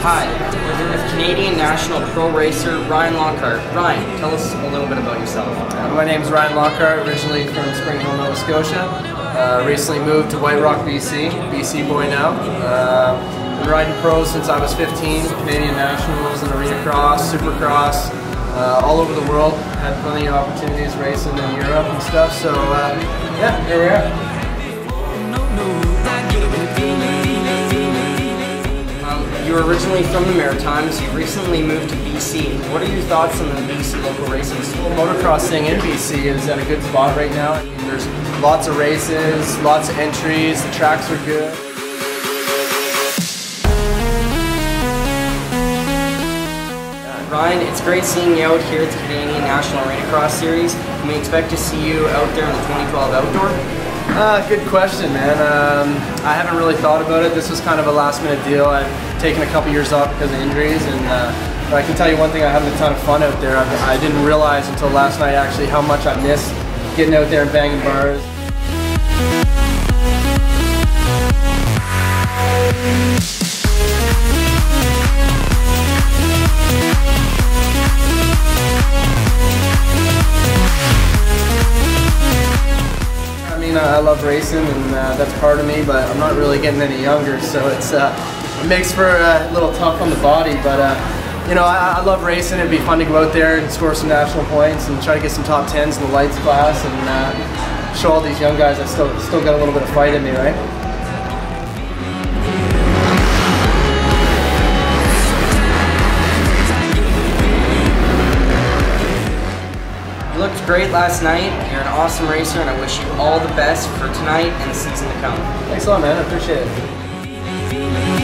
Hi, we're here with Canadian National Pro Racer Ryan Lockhart. Ryan, tell us a little bit about yourself. My name is Ryan Lockhart, originally from Spring Hill, Nova Scotia. Recently moved to White Rock, BC boy now. Been riding pro since I was 15, Canadian Nationals and ArenaX, Supercross, all over the world. Had plenty of opportunities racing in Europe and stuff, so yeah, here we are. You were originally from the Maritimes, you recently moved to BC. What are your thoughts on the BC local racing scene? Motocrossing in BC is at a good spot right now. I mean, there's lots of races, lots of entries, the tracks are good. Ryan, it's great seeing you out here at the Canadian National ArenaX Series. Can we expect to see you out there in the 2012 Outdoor? Good question, man. I haven't really thought about it. This was kind of a last-minute deal. I've taken a couple years off because of injuries, and but I can tell you one thing: I'm having a ton of fun out there. I didn't realize until last night actually how much I miss getting out there and banging bars. I love racing, and that's part of me, but I'm not really getting any younger, so it makes for a little tough on the body, but you know, I love racing. It'd be fun to go out there and score some national points and try to get some top 10s in the lights class and show all these young guys I still got a little bit of fight in me, right? You looked great last night. You're an awesome racer, and I wish you all the best for tonight and the season to come. Thanks a lot, man. I appreciate it.